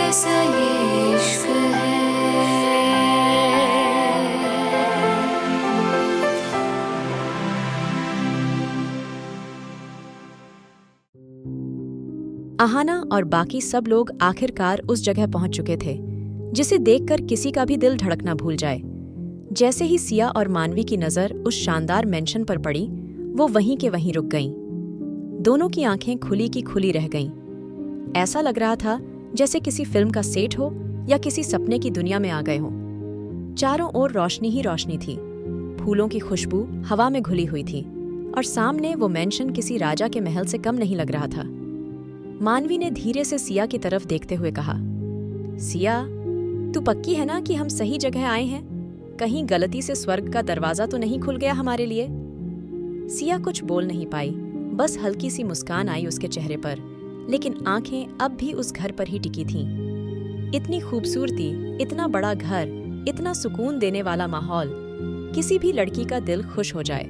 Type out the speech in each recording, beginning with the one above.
कैसा ये इश्क है। अहाना और बाकी सब लोग आखिरकार उस जगह पहुंच चुके थे जिसे देखकर किसी का भी दिल धड़कना भूल जाए। जैसे ही सिया और मानवी की नजर उस शानदार मेंशन पर पड़ी, वो वहीं के वहीं रुक गईं। दोनों की आंखें खुली की खुली रह गईं। ऐसा लग रहा था जैसे किसी फिल्म का सेट हो या किसी सपने की दुनिया में आ गए हों। चारों ओर रोशनी ही रोशनी थी, फूलों की खुशबू हवा में घुली हुई थी और सामने वो मेंशन किसी राजा के महल से कम नहीं लग रहा था। मानवी ने धीरे से सिया की तरफ देखते हुए कहा, सिया, तू पक्की है ना कि हम सही जगह आए हैं? कहीं गलती से स्वर्ग का दरवाजा तो नहीं खुल गया हमारे लिए? सिया कुछ बोल नहीं पाई, बस हल्की सी मुस्कान आई उसके चेहरे पर, लेकिन आंखें अब भी उस घर पर ही टिकी थीं। इतनी खूबसूरती, इतना बड़ा घर, इतना सुकून देने वाला माहौल, किसी भी लड़की का दिल खुश हो जाए।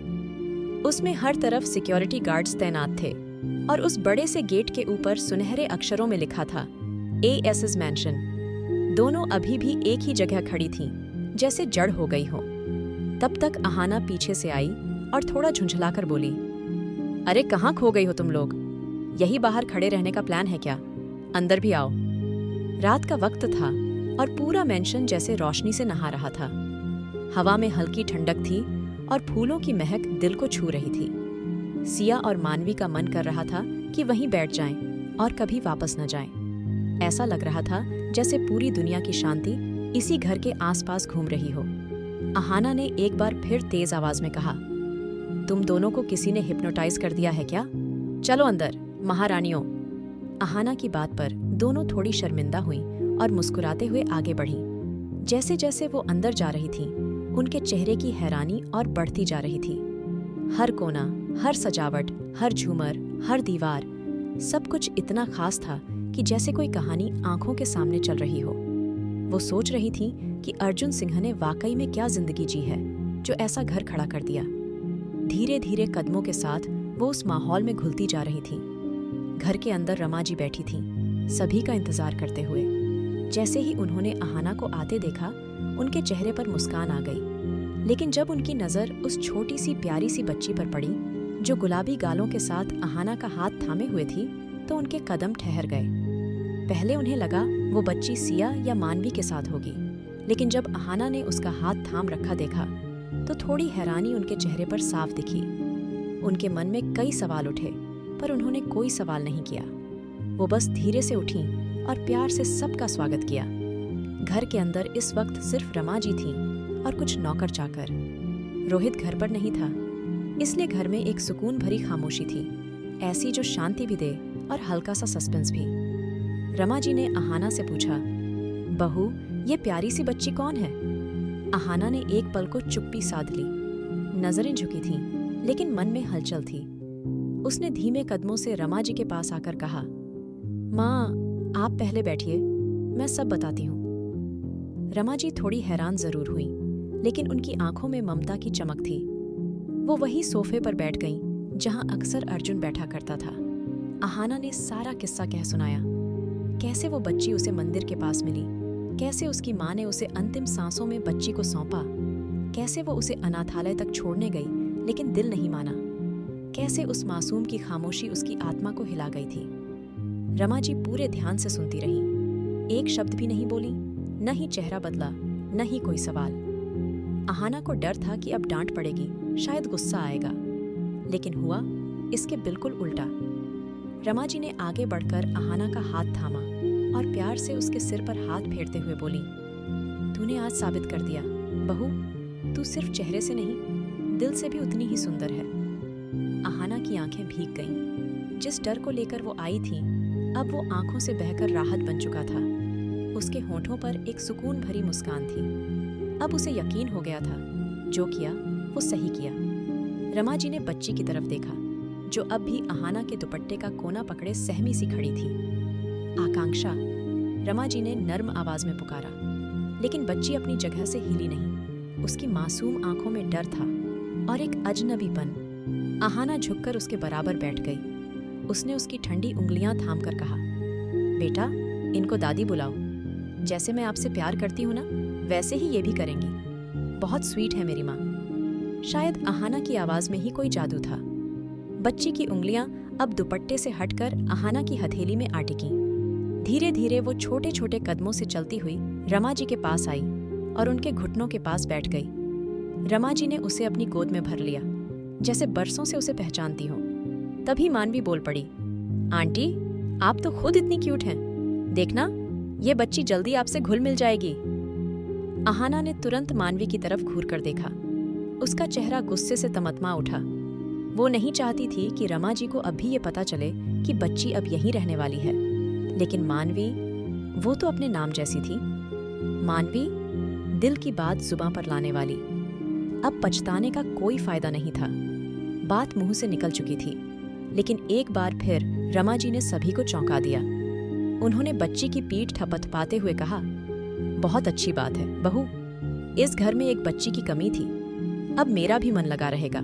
उसमें हर तरफ सिक्योरिटी गार्ड्स तैनात थे और उस बड़े से गेट के ऊपर सुनहरे अक्षरों में लिखा था AS's मैंशन। दोनों अभी भी एक ही जगह खड़ी थीं, जैसे जड़ हो गई हो। तब तक अहाना पीछे से आई और थोड़ा झुंझलाकर बोली, अरे कहाँ खो गई हो तुम लोग? यही बाहर खड़े रहने का प्लान है क्या? अंदर भी आओ। रात का वक्त था और पूरा मेंशन जैसे रोशनी से नहा रहा था। हवा में हल्की ठंडक थी और फूलों की महक दिल को छू रही थी। सिया और मानवी का मन कर रहा था कि वहीं बैठ जाएं और कभी वापस न जाएं। ऐसा लग रहा था जैसे पूरी दुनिया की शांति इसी घर के आसपास घूम रही हो। अहाना ने एक बार फिर तेज आवाज में कहा, तुम दोनों को किसी ने हिप्नोटाइज कर दिया है क्या? चलो अंदर, महारानियों। अहाना की बात पर दोनों थोड़ी शर्मिंदा हुईं और मुस्कुराते हुए आगे बढ़ीं। जैसे जैसे वो अंदर जा रही थीं, उनके चेहरे की हैरानी और बढ़ती जा रही थी। हर कोना, हर सजावट, हर झूमर, हर दीवार, सब कुछ इतना खास था कि जैसे कोई कहानी आंखों के सामने चल रही हो। वो सोच रही थी कि अर्जुन सिंह ने वाकई में क्या जिंदगी जी है जो ऐसा घर खड़ा कर दिया। धीरे धीरे कदमों के साथ वो उस माहौल में घुलती जा रही थी। घर के अंदर रमा जी बैठी थीं, सभी का इंतजार करते हुए। जैसे ही उन्होंने अहाना को आते देखा, उनके चेहरे पर मुस्कान आ गई। लेकिन जब उनकी नजर उस छोटी सी प्यारी सी बच्ची पर पड़ी जो गुलाबी गालों के साथ अहाना का हाथ थामे हुए थी, तो उनके कदम ठहर गए। पहले उन्हें लगा वो बच्ची सिया या मानवी के साथ होगी, लेकिन जब अहाना ने उसका हाथ थाम रखा देखा तो थोड़ी हैरानी उनके चेहरे पर साफ दिखी। उनके मन में कई सवाल उठे, पर उन्होंने कोई सवाल नहीं किया। वो बस धीरे से उठी और प्यार से सबका स्वागत किया। घर के अंदर इस वक्त सिर्फ रमा जी थीं और कुछ नौकर चाकर। रोहित घर पर नहीं था, इसलिए घर में एक सुकून भरी खामोशी थी, ऐसी जो शांति भी दे और हल्का सा सस्पेंस भी। रमा जी ने अहाना से पूछा, बहू, ये प्यारी सी बच्ची कौन है? अहाना ने एक पल को चुप्पी साध ली। नजरें झुकी थीं, लेकिन मन में हलचल थी। उसने धीमे कदमों से रमा जी के पास आकर कहा, माँ, आप पहले बैठिए, मैं सब बताती हूँ। रमा जी थोड़ी हैरान जरूर हुई, लेकिन उनकी आंखों में ममता की चमक थी। वो वही सोफे पर बैठ गईं जहां अक्सर अर्जुन बैठा करता था। अहाना ने सारा किस्सा कह सुनाया। कैसे वो बच्ची उसे मंदिर के पास मिली, कैसे उसकी माँ ने उसे अंतिम सांसों में बच्ची को सौंपा, कैसे वो उसे अनाथालय तक छोड़ने गई लेकिन दिल नहीं माना, कैसे उस मासूम की खामोशी उसकी आत्मा को हिला गई थी। रमा जी पूरे ध्यान से सुनती रहीं, एक शब्द भी नहीं बोली, न ही चेहरा बदला, न ही कोई सवाल। अहाना को डर था कि अब डांट पड़ेगी, शायद गुस्सा आएगा, लेकिन हुआ इसके बिल्कुल उल्टा। रमा जी ने आगे बढ़कर अहाना का हाथ थामा और प्यार से उसके सिर पर हाथ फेरते हुए बोली, तूने आज साबित कर दिया बहू, तू सिर्फ चेहरे से नहीं, दिल से भी उतनी ही सुंदर है। अहाना की आंखें भीग गईं। जिस डर को लेकर वो आई थी, अब वो आंखों से बहकर राहत बन चुका था। उसके होठों पर एक सुकून भरी मुस्कान थी। अब उसे यकीन हो गया था, जो किया वो सही किया। रमा जी ने बच्ची की तरफ देखा, जो अब भी अहाना के दुपट्टे का कोना पकड़े सहमी सी खड़ी थी। आकांक्षा, रमा जी ने नर्म आवाज में पुकारा, लेकिन बच्ची अपनी जगह से हिली नहीं। उसकी मासूम आंखों में डर था और एक अजनबीपन। अहाना झुककर उसके बराबर बैठ गई। उसने उसकी ठंडी उंगलियां थामकर कहा, बेटा, इनको दादी बुलाओ। जैसे मैं आपसे प्यार करती हूँ ना, वैसे ही ये भी करेंगी। बहुत स्वीट है मेरी माँ। शायद अहाना की आवाज़ में ही कोई जादू था। बच्ची की उंगलियां अब दुपट्टे से हटकर अहाना की हथेली में आ टिकीं। धीरे धीरे वो छोटे छोटे कदमों से चलती हुई रमा जी के पास आई और उनके घुटनों के पास बैठ गई। रमा जी ने उसे अपनी गोद में भर लिया, जैसे बरसों से उसे पहचानती हो। तभी मानवी बोल पड़ी, आंटी, आप तो खुद इतनी क्यूट हैं। देखना, ये बच्ची जल्दी आपसे घुल मिल जाएगी। अहाना ने तुरंत मानवी की तरफ घूर कर देखा। उसका चेहरा गुस्से से तमतमा उठा। वो नहीं चाहती थी कि रमा जी को अब भी ये पता चले कि बच्ची अब यहीं रहने वाली है। लेकिन मानवी, वो तो अपने नाम जैसी थी। मानवी, दिल की बात जुबां पर लाने वाली। अब पछताने का कोई फायदा नहीं था। बात मुंह से निकल चुकी थी। लेकिन एक बार फिर रमा जी ने सभी को चौंका दिया। उन्होंने बच्ची की पीठ थपथपाते हुए कहा, बहुत अच्छी बात है बहू, इस घर में एक बच्ची की कमी थी। अब मेरा भी मन लगा रहेगा,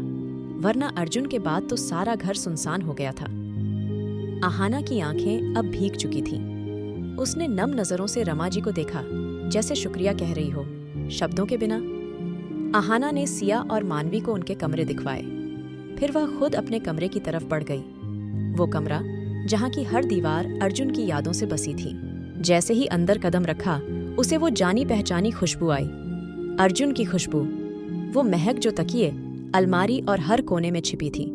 वरना अर्जुन के बाद तो सारा घर सुनसान हो गया था। अहाना की आंखें अब भीग चुकी थीं। उसने नम नजरों से रमा जी को देखा, जैसे शुक्रिया कह रही हो, शब्दों के बिना। अहाना ने सिया और मानवी को उनके कमरे दिखवाए। फिर वह खुद अपने कमरे की तरफ बढ़ गई। वो कमरा जहाँ की हर दीवार अर्जुन की यादों से बसी थी। जैसे ही अंदर कदम रखा, उसे वो जानी पहचानी खुशबू आई। अर्जुन की खुशबू, वो महक जो तकिए, अलमारी और हर कोने में छिपी थी।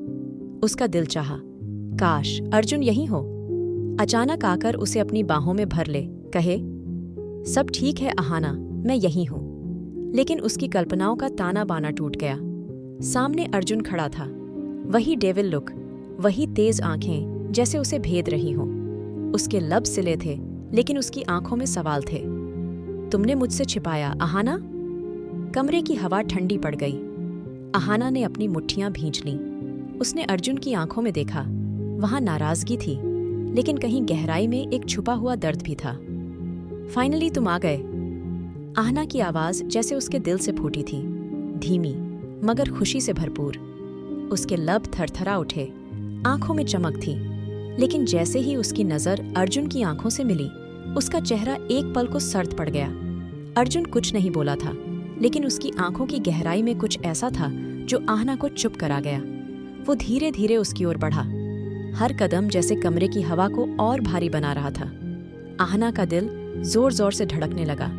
उसका दिल चाहा, काश अर्जुन यहीं हो। अचानक आकर उसे अपनी बाहों में भर ले, कहे, सब ठीक है अहाना, मैं यहीं हूं। लेकिन उसकी कल्पनाओं का ताना बाना टूट गया। सामने अर्जुन खड़ा था, वही डेविल लुक, वही तेज आंखें जैसे उसे भेद रही हों। उसके लब सिले थे, लेकिन उसकी आंखों में सवाल थे। तुमने मुझसे छिपाया अहाना? कमरे की हवा ठंडी पड़ गई। अहाना ने अपनी मुट्ठियां भींच लीं। उसने अर्जुन की आंखों में देखा। वहां नाराजगी थी, लेकिन कहीं गहराई में एक छुपा हुआ दर्द भी था। फाइनली तुम आ गए। अहाना की आवाज जैसे उसके दिल से फूटी थी, धीमी मगर खुशी से भरपूर। उसके लब थरथरा उठे, आंखों में चमक थी। लेकिन जैसे ही उसकी नजर अर्जुन की आंखों से मिली, उसका चेहरा एक पल को सर्द पड़ गया। अर्जुन कुछ नहीं बोला था, लेकिन उसकी आंखों की गहराई में कुछ ऐसा था जो आहना को चुप करा गया। वो धीरे धीरे उसकी ओर बढ़ा। हर कदम जैसे कमरे की हवा को और भारी बना रहा था। आहना का दिल जोर जोर से धड़कने लगा,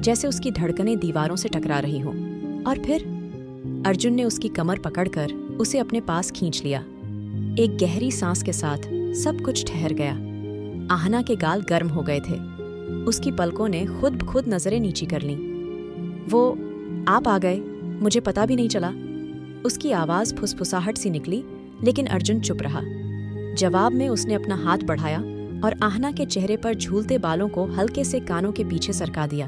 जैसे उसकी धड़कनें दीवारों से टकरा रही हों। और फिर अर्जुन ने उसकी कमर पकड़कर उसे अपने पास खींच लिया। एक गहरी सांस के साथ सब कुछ ठहर गया। आहना के गाल गर्म हो गए थे। उसकी पलकों ने खुद ब खुद नजरें नीची कर लीं। वो, आप आ गए, मुझे पता भी नहीं चला। उसकी आवाज फुसफुसाहट सी निकली, लेकिन अर्जुन चुप रहा। जवाब में उसने अपना हाथ बढ़ाया और आहना के चेहरे पर झूलते बालों को हल्के से कानों के पीछे सरका दिया।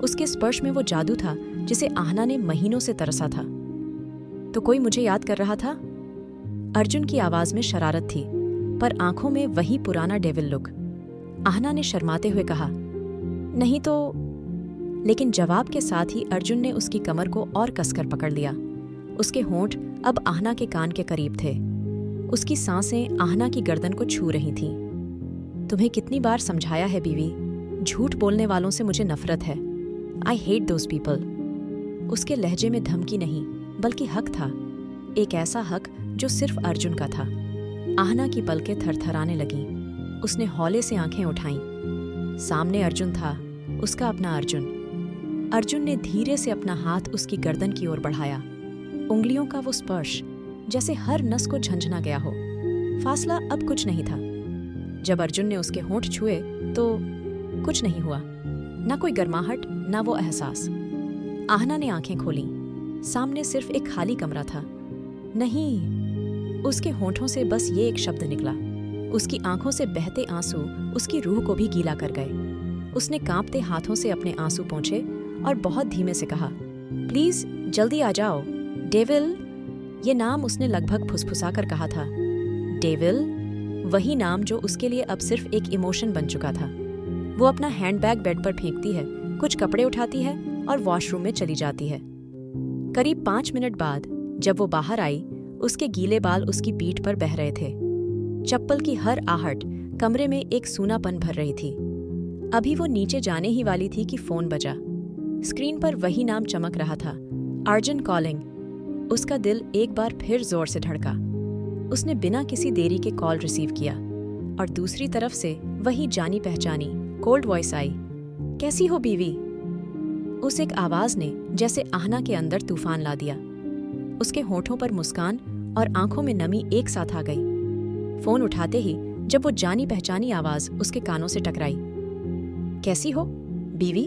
उसके स्पर्श में वो जादू था जिसे आहना ने महीनों से तरसा था। तो कोई मुझे याद कर रहा था? अर्जुन की आवाज में शरारत थी, पर आंखों में वही पुराना डेविल लुक। आहना ने शर्माते हुए कहा, नहीं तो। लेकिन जवाब के साथ ही अर्जुन ने उसकी कमर को और कसकर पकड़ लिया। उसके होंठ अब आहना के कान के करीब थे। उसकी सांसें आहना की गर्दन को छू रही थीं। तुम्हें कितनी बार समझाया है बीवी, झूठ बोलने वालों से मुझे नफरत है। I hate those people. उसके लहजे में धमकी नहीं, बल्कि हक था। एक ऐसा हक जो सिर्फ अर्जुन का था। आहना की पलकें थरथराने लगीं। उसने हौले से आंखें उठाईं। सामने अर्जुन था, उसका अपना अर्जुन। अर्जुन ने धीरे से अपना हाथ उसकी गर्दन की ओर बढ़ाया। उंगलियों का वो स्पर्श जैसे हर नस को झंझना गया हो। फासला अब कुछ नहीं था। जब अर्जुन ने उसके होंठ छुए तो कुछ नहीं हुआ, ना कोई गर्माहट, ना वो एहसास। आहना ने आंखें खोलीं। सामने सिर्फ एक खाली कमरा था। नहीं, उसके होंठों से बस ये एक शब्द निकला। उसकी आंखों से बहते आंसू उसकी रूह को भी गीला कर गए। उसने कांपते हाथों से अपने आंसू पोंछे और बहुत धीमे से कहा, प्लीज जल्दी आ जाओ। डेविल, ये नाम उसने लगभग फुसफुसाकर कहा था। डेविल, वही नाम जो उसके लिए अब सिर्फ एक इमोशन बन चुका था। वो अपना हैंडबैग बेड पर फेंकती है, कुछ कपड़े उठाती है और वॉशरूम में चली जाती है। करीब 5 मिनट बाद जब वो बाहर आई, उसके गीले बाल उसकी पीठ पर बह रहे थे। चप्पल की हर आहट कमरे में एक सूनापन भर रही थी। अभी वो नीचे जाने ही वाली थी कि फोन बजा। स्क्रीन पर वही नाम चमक रहा था, अर्जुन कॉलिंग। उसका दिल एक बार फिर जोर से धड़का। उसने बिना किसी देरी के कॉल रिसीव किया और दूसरी तरफ से वही जानी पहचानी कोल्ड वॉइस आई। कैसी हो बीवी? उस एक आवाज ने जैसे आहना के अंदर तूफान ला दिया। उसके होठों पर मुस्कान और आंखों में नमी एक साथ आ गई। फोन उठाते ही जब वो जानी पहचानी आवाज उसके कानों से टकराई। कैसी हो बीवी?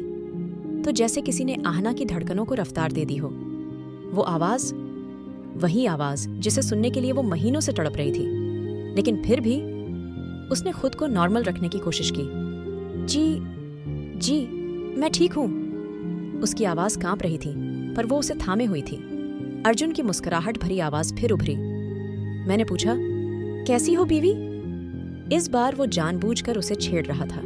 तो जैसे किसी ने आहना की धड़कनों को रफ्तार दे दी हो। वो आवाज, वही आवाज जिसे सुनने के लिए वो महीनों से तड़प रही थी। लेकिन फिर भी उसने खुद को नॉर्मल रखने की कोशिश की। जी मैं ठीक हूं। उसकी आवाज कांप रही थी, पर वो उसे थामे हुई थी। अर्जुन की मुस्कुराहट भरी आवाज फिर उभरी। मैंने पूछा, कैसी हो बीवी? इस बार वो जानबूझकर उसे छेड़ रहा था।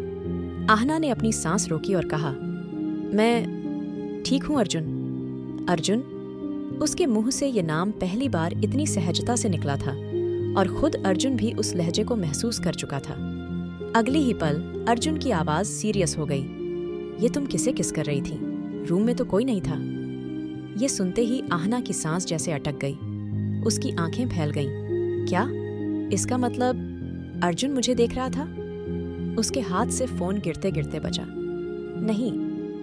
आहना ने अपनी सांस रोकी और कहा, मैं ठीक हूं अर्जुन। अर्जुन? उसके मुंह से ये नाम पहली बार इतनी सहजता से निकला था और खुद अर्जुन भी उस लहजे को महसूस कर चुका था। अगली ही पल अर्जुन की आवाज सीरियस हो गई। ये तुम किसे किस कर रही थी? रूम में तो कोई नहीं था। ये सुनते ही आहना की सांस जैसे अटक गई। उसकी आंखें फैल गईं। क्या? इसका मतलब अर्जुन मुझे देख रहा था? उसके हाथ से फोन गिरते गिरते बचा। नहीं,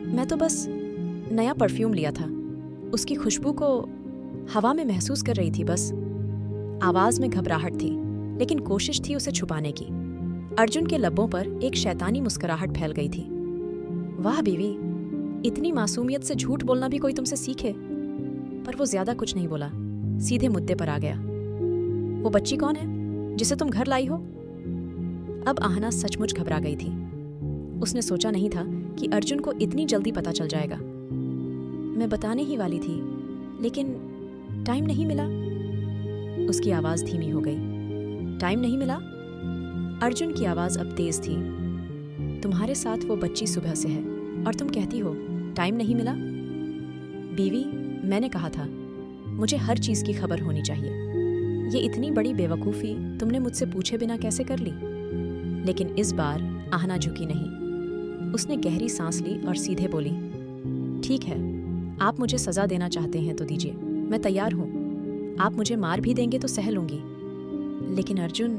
मैं तो बस नया परफ्यूम लिया था। उसकी खुशबू को हवा में महसूस कर रही थी बस। आवाज में घबराहट थी, लेकिन कोशिश थी उसे छुपाने की। अर्जुन के लब्बों पर एक शैतानी मुस्कुराहट फैल गई थी। वाह बीवी, इतनी मासूमियत से झूठ बोलना भी कोई तुमसे सीखे। पर वो ज्यादा कुछ नहीं बोला, सीधे मुद्दे पर आ गया। वो बच्ची कौन है जिसे तुम घर लाई हो? अब आहना सचमुच घबरा गई थी। उसने सोचा नहीं था कि अर्जुन को इतनी जल्दी पता चल जाएगा। मैं बताने ही वाली थी, लेकिन टाइम नहीं मिला। उसकी आवाज धीमी हो गई। टाइम नहीं मिला? अर्जुन की आवाज अब तेज थी। तुम्हारे साथ वो बच्ची सुबह से है और तुम कहती हो टाइम नहीं मिला? बीवी, मैंने कहा था मुझे हर चीज की खबर होनी चाहिए। ये इतनी बड़ी बेवकूफी तुमने मुझसे पूछे बिना कैसे कर ली? लेकिन इस बार आहना झुकी नहीं। उसने गहरी सांस ली और सीधे बोली, ठीक है, आप मुझे सजा देना चाहते हैं तो दीजिए, मैं तैयार हूं। आप मुझे मार भी देंगे तो सह लूंगी। लेकिन अर्जुन,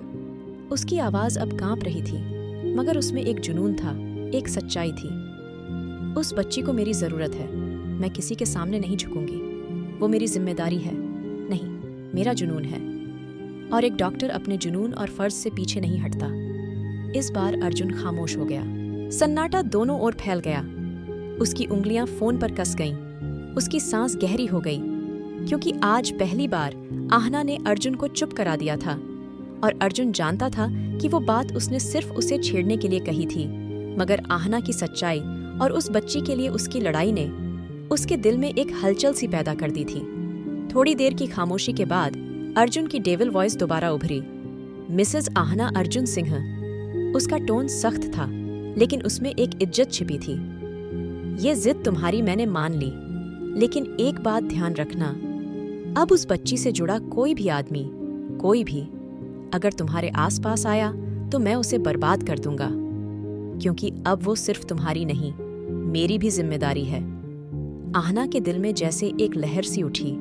उसकी आवाज अब कांप रही थी, मगर उसमें एक जुनून था, एक सच्चाई थी। उस बच्ची को मेरी जरूरत है। मैं किसी के सामने नहीं झुकूंगी। वो मेरी जिम्मेदारी है, नहीं मेरा जुनून है। और एक डॉक्टर अपने जुनून और फर्ज से पीछे नहीं हटता। इस बार अर्जुन खामोश हो गया। सन्नाटा दोनों ओर फैल गया। उसकी उंगलियां फोन पर कस गईं। उसकी सांस गहरी हो गई, क्योंकि आज पहली बार आहना ने अर्जुन को चुप करा दिया था। और अर्जुन जानता था कि वो बात उसने सिर्फ उसे छेड़ने के लिए कही थी, मगर आहना की सच्चाई और उस बच्ची के लिए उसकी लड़ाई ने उसके दिल में एक हलचल सी पैदा कर दी थी। थोड़ी देर की खामोशी के बाद अर्जुन की डेविल वॉइस दोबारा उभरी। मिसेज आहना अर्जुन सिंह। उसका टोन सख्त था, लेकिन उसमें एक इज्जत छिपी थी। ये जिद तुम्हारी मैंने मान ली, लेकिन एक बात ध्यान रखना, अब उस बच्ची से जुड़ा कोई भी आदमी, कोई भी अगर तुम्हारे आसपास आया तो मैं उसे बर्बाद कर दूंगा, क्योंकि अब वो सिर्फ तुम्हारी नहीं, मेरी भी जिम्मेदारी है। आहना के दिल में जैसे एक लहर सी उठी।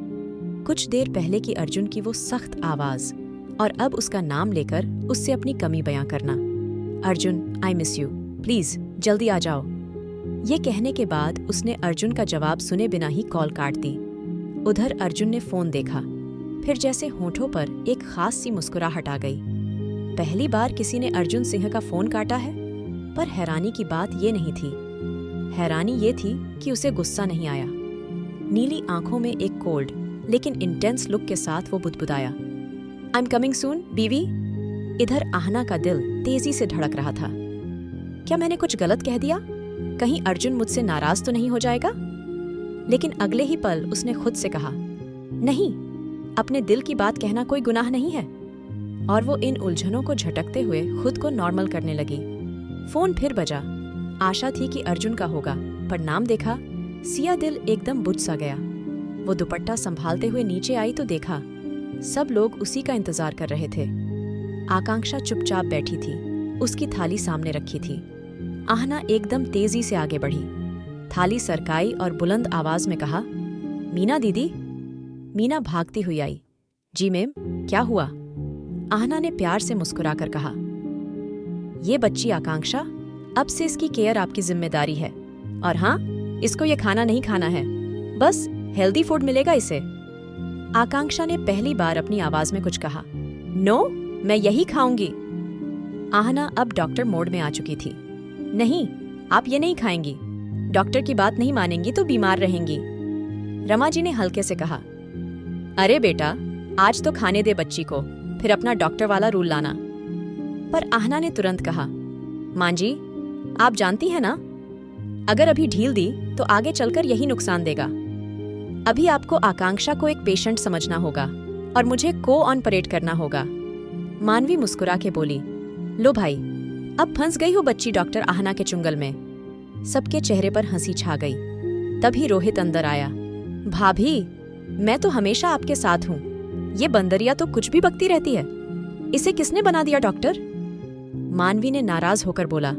कुछ देर पहले की अर्जुन की वो सख्त आवाज, और अब उसका नाम लेकर उससे अपनी कमी बयां करना। Arjun, I miss you, please जल्दी आ जाओ। ये कहने के बाद उसने अर्जुन का जवाब सुने बिना ही कॉल काट दी। उधर अर्जुन ने फोन देखा, फिर जैसे होठों पर एक खास सी मुस्कुराहट आ गई। पहली बार किसी ने अर्जुन सिंह का फोन काटा है। पर हैरानी की बात ये नहीं थी। हैरानी ये थी कि उसे गुस्सा नहीं आया। नीली आंखों में एक कोल्ड लेकिन इंटेंस लुक के साथ वो बुदबुदाया, आई एम कमिंग सून बीवी। इधर आहना का दिल तेजी से धड़क रहा था। क्या मैंने कुछ गलत कह दिया? कहीं अर्जुन मुझसे नाराज तो नहीं हो जाएगा? लेकिन अगले ही पल उसने खुद से कहा, नहीं, अपने दिल की बात कहना कोई गुनाह नहीं है। और वो इन उलझनों को झटकते हुए खुद को नॉर्मल करने लगी। फोन फिर बजा। आशा थी कि अर्जुन का होगा, पर नाम देखा, सिया दिल एकदम बुझ सा गया। वो दुपट्टा संभालते हुए नीचे आई तो देखा सब लोग उसी का इंतजार कर रहे थे। आकांक्षा चुपचाप बैठी थी, उसकी थाली सामने रखी थी। आहना एकदम तेजी से आगे बढ़ी, थाली सरकाई और बुलंद आवाज में कहा, मीना दीदी। मीना भागती हुई आई। जी मैम, क्या हुआ? आहना ने प्यार से मुस्कुराकर कहा, ये बच्ची आकांक्षा, अब से इसकी केयर आपकी जिम्मेदारी है। और हाँ, इसको ये खाना नहीं खाना है, बस हेल्दी फूड मिलेगा इसे। आकांक्षा ने पहली बार अपनी आवाज में कुछ कहा। नो, मैं यही खाऊंगी। आहना अब डॉक्टर मोड में आ चुकी थी। नहीं, आप ये नहीं खाएंगी। डॉक्टर की बात नहीं मानेंगी तो बीमार रहेंगी। रमा जी ने हल्के से कहा, अरे बेटा, आज तो खाने दे बच्ची को, फिर अपना डॉक्टर वाला रूल लाना। पर आहना ने तुरंत कहा, मां जी, आप जानती हैं ना, अगर अभी ढील दी तो आगे चलकर यही नुकसान देगा। अभी आपको आकांक्षा को एक पेशेंट समझना होगा और मुझे को-ऑन परेड करना होगा। मानवी मुस्कुरा के बोली, लो भाई, अब फंस गई हो बच्ची डॉक्टर आहना के चुंगल में। सबके चेहरे पर हंसी छा गई। तभी रोहित अंदर आया। भाभी, मैं तो हमेशा आपके साथ हूँ। ये बंदरिया तो कुछ भी बकती रहती है। इसे किसने बना दिया डॉक्टर? मानवी ने नाराज होकर बोला,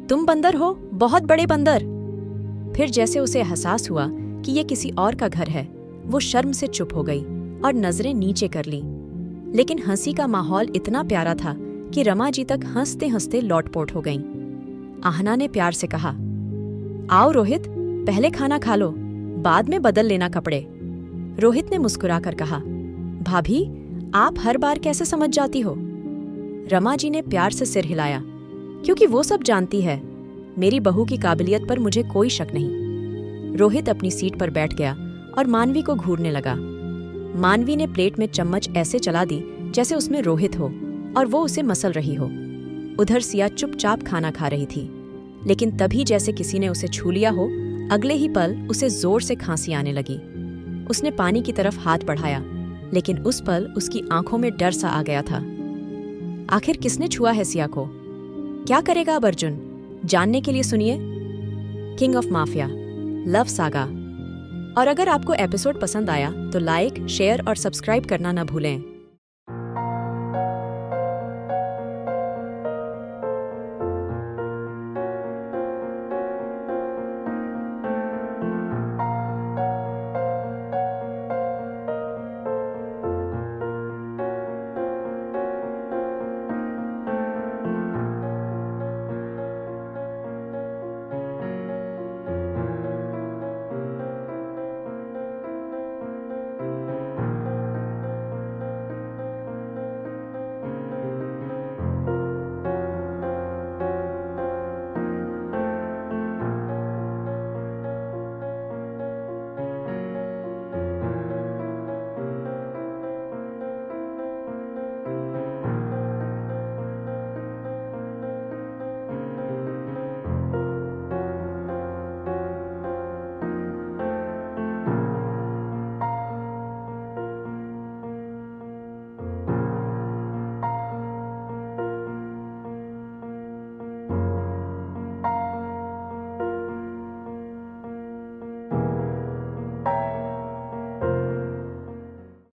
तुम बंदर हो, बहुत बड़े बंदर। फिर जैसे उसे एहसास हुआ कि ये किसी और का घर है, वो शर्म से चुप हो गई और नजरें नीचे कर ली। लेकिन हंसी का माहौल इतना प्यारा था कि रमा जी तक हंसते हंसते लौटपोट हो गईं। आहना ने प्यार से कहा, आओ रोहित, पहले खाना खा लो, बाद में बदल लेना कपड़े। रोहित ने मुस्कुराकर कहा, भाभी, आप हर बार कैसे समझ जाती हो? रमा जी ने प्यार से सिर हिलाया, क्योंकि वो सब जानती है। मेरी बहू की काबिलियत पर मुझे कोई शक नहीं। रोहित अपनी सीट पर बैठ गया और मानवी को घूरने लगा। मानवी ने प्लेट में चम्मच ऐसे चला दी जैसे उसमें रोहित हो और वो उसे मसल रही हो। उधर सिया चुपचाप खाना खा रही थी, लेकिन तभी जैसे किसी ने उसे छू लिया हो, अगले ही पल उसे जोर से खांसी आने लगी। उसने पानी की तरफ हाथ बढ़ाया, लेकिन उस पल उसकी आंखों में डर सा आ गया था। आखिर किसने छुआ है सिया को? क्या करेगा अब अर्जुन? जानने के लिए सुनिए king of mafia love saga. और अगर आपको एपिसोड पसंद आया तो लाइक, शेयर और सब्सक्राइब करना न भूलें।